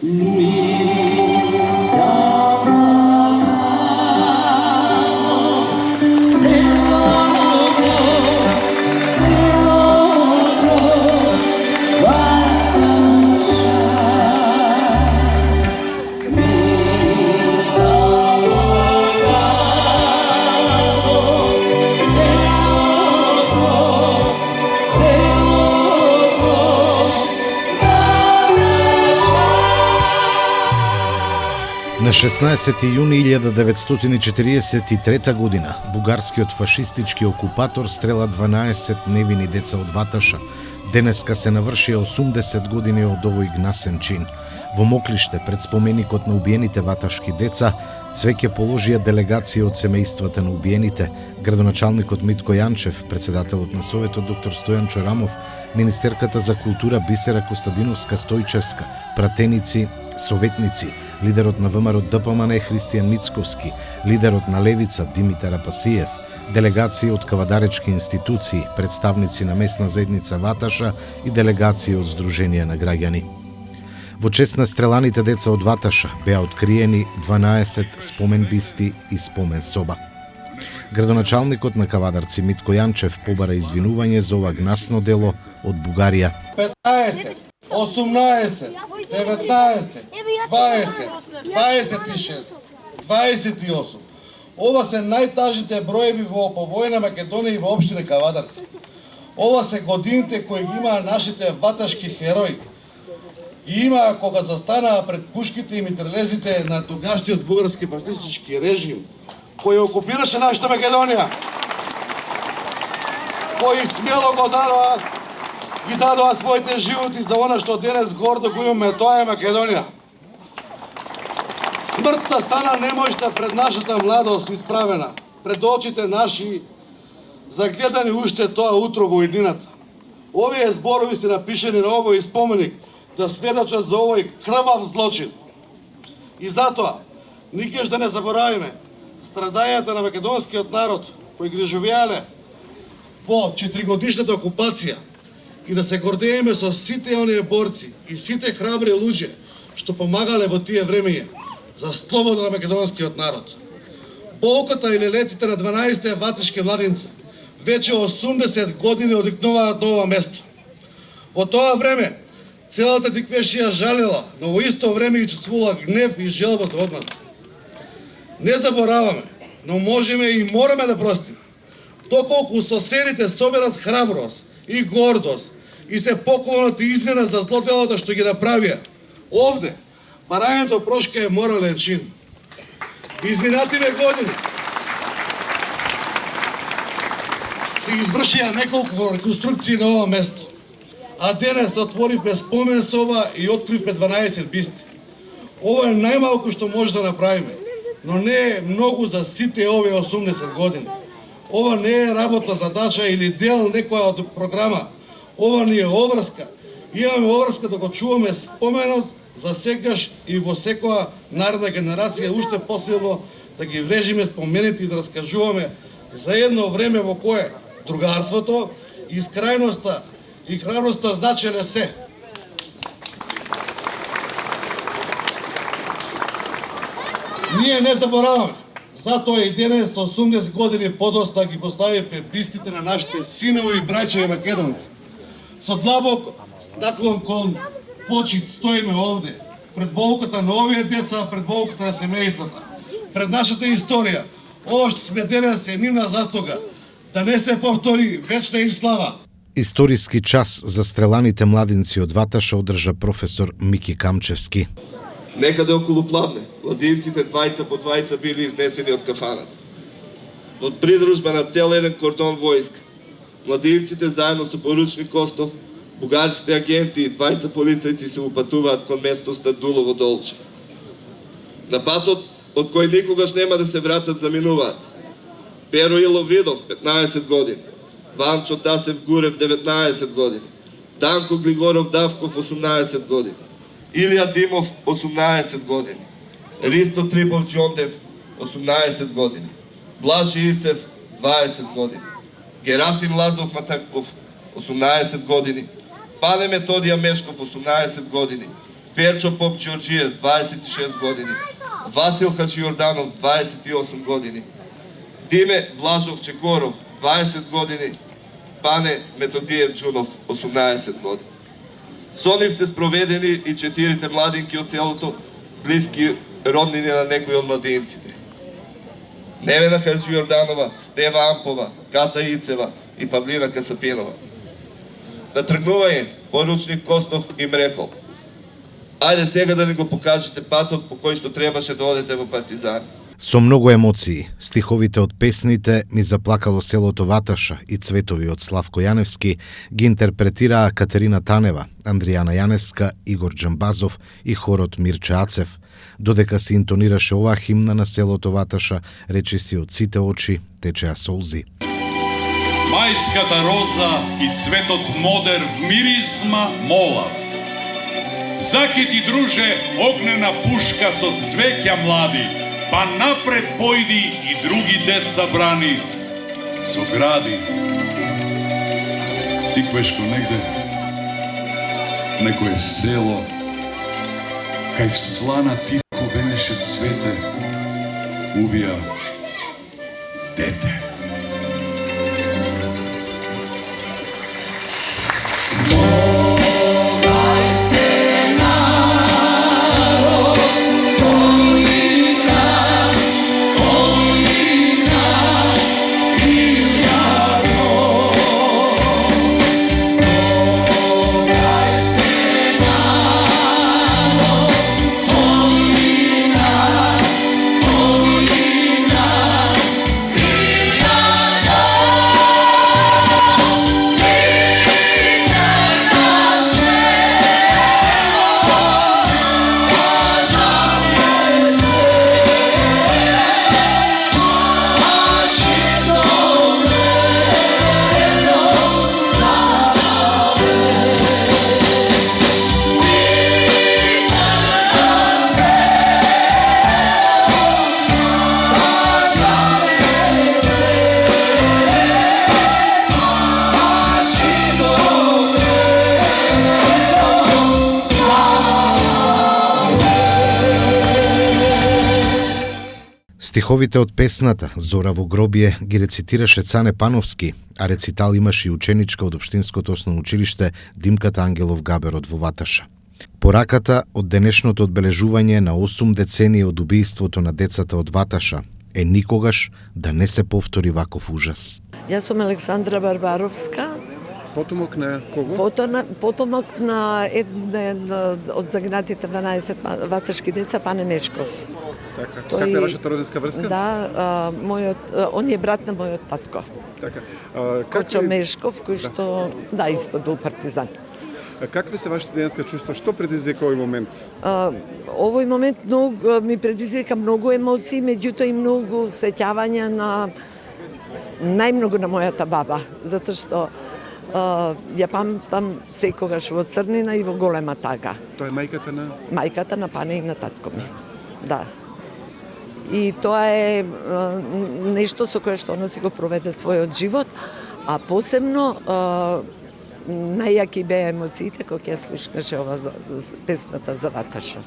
На 16 јуни 1943 година бугарскиот фашистички окупатор стрела 12 невини деца од Ваташа. Денеска се навршија 80 години од овој гнасен чин. Во Моклиште, пред споменикот на убиените ваташки деца, цвеќе положија делегација од семејствата на убиените, градоначалникот Митко Јанчев, председателот на Советот доктор Стојан Чорамов, министерката за култура Бисера Костадиновска-Стојчевска, пратеници, советници, лидерот на ВМРО ДПМН Христијан Мицковски, лидерот на Левица Димитар Апасиев, делегации од кавадаречки институции, представници на местна заедница Ваташа и делегации од Сдруженија на граѓани. Во чест на стреланите деца од Ваташа беа откриени 12 спомен бисти и спомен соба. Градоначалникот на Кавадарци Митко Јанчев побара извинување за ова гнасно дело од Бугарија. 15, 18, 19, 20, 26, 28. Ова се најтажните броеви во повојна Македонија и во општина Кавадарци. Ова се годините кои ги имаа нашите ваташки херои. И има кога застанаа пред пушките и митрелезите на тогашниот бугарски фашистички режим, кој окупираше нашата Македонија, кои смело го дадоа, ги дадоа своите животи за она што денес гордо го имаме, тоа е Македонија. Смртта стана немојшта пред нашата младост исправена, пред очите наши загледани уште тоа утро во иднината. Овие зборови се напишени на овој споменик да сведочат за овој крвав злочин. И затоа, никогаш да не заборавиме страдањата на македонскиот народ кои ги живеале во 4-годишната окупација и да се гордееме со сите оние борци и сите храбри луѓе што помагале во тие времења за слобода на македонскиот народ. Болката и лелеците на 12 ваташки младинца веќе 80 години одикнуваат на ова место. Во тоа време целата Тиквешија жалела, но во исто време и чувствувала гнев и желба за одмазда. Не забораваме, но можеме и мораме да простиме. Доколку соседите соберат храброст и гордост и се поклонат и извина за злоделата што ги направија, овде барањето прошка е морален чин. Изминативе години се извршија неколку реконструкции на ова место, а денес отворивме спомен соба и откривме 12 бисти. Ова е најмалку што може да направиме, но не е многу за сите овие 80 години. Ова не е работна задача или дел некоја од програма. Ова ни е обврска. Имаме обврска да го чуваме споменот за секогаш и во секоја наредна генерација уште посилно да ги влежиме спомените и да раскажуваме за едно време во кое другарството, искрајноста и храброста значеле се. Ние не забораваме. Затоа и денес, 80 години подоста, ги поставивме бистите на нашите синови и браќа и македонци. Со длабок наклон кон почит стоиме овде, пред болката на овие деца, пред болката на семејствата, пред нашата историја. Ова што сме денес е нивна заслуга, да не се повтори вечна им слава. Историски час за стреланите младинци од Ваташа одржа професор Мики Камчевски. Некаде околу Пладне, младинците двајца по двајца били изнесени од кафаната. Од придружба на цел еден кордон војска, младинците заедно со поручник Костов, бугарските агенти и двајца полицајци се упатуваат кон место Стадулово Долче. На патот, од кој никогаш нема да се вратат, заминуваат Перо Иловидов, 15 години, Ванчо Тасев Гурев, 19 години, Данко Глигоров Давков, 18 години, Илија Димов, 18 години, Ристо Трипов Џондев, 18 години, Блажи Ицев, 20 години, Герасим Лазов Матаков, 18 години, Пане Методија Мешков, 18 години, Ферчо Поп Đorđijev, 26 godini, Vasil Hađiordanov, 28 godini, Dime Blažov Čekorov, 20 godini, Pane Metodijev Đunov, 18 godini. Со нив се спроведени и 4 младинки од селото, блиски роднини на некои од младинците. Невена Хаđiорданова, Стева Ампова, Ката Ицева и Павлина Касапинова. На тргнување, поручник Костов им рекол: ајде сега да ни го покажете патот по кој што требаше да одете во партизани. Со многу емоции, стиховите од песните Ми заплакало селото Ваташа и Цветови од Славко Јаневски ги интерпретираа Катерина Танева, Андријана Јаневска, Игор Џамбазов и хорот Мирче Ацев. Додека се интонираше оваа химна на селото Ваташа, речиси од сите очи течеа солзи. Мајската роза и цветот модер в миризма молав. Закити друже огнена пушка со цвеќа млади, па напред појди и други деца брани. Со гради. Втиквешко негде, некое село, кај в слана тихо венеше цвете, убија дете. Стиховите од песната Зора во гробие ги рецитираше Цане Пановски, а рецитал имаше и ученичка од Општинското основно училиште Димката Ангелов Габерот во Ваташа. Пораката од денешното одбележување на 8 децении од убиството на децата од Ваташа е никогаш да не се повтори ваков ужас. Јас сум Александра Барбаровска. Потомок на кого? Потомок на еден од загинатите 12 ваташки деца, Пане Мешков. Така. Каква е вашата родинска врска? Да, он е брат на мојот татко. Така. Кочо Мешков, кој што, да, исто бил партизан. Какви се вашите денеска чувства? Што предизвика овој момент? Овој момент ми предизвика многу емоции, меѓутоа и многу сеќавања на најмногу на мојата баба, затоа што ја памтам секогаш во црнина и во голема тага. Тоа е мајката на? Мајката на Пане и на татко ми, да. И тоа е нешто со кое што она си го проведе својот живот, а посебно најаки беа емоциите кога ќе слушнеше ова песната за Ваташа.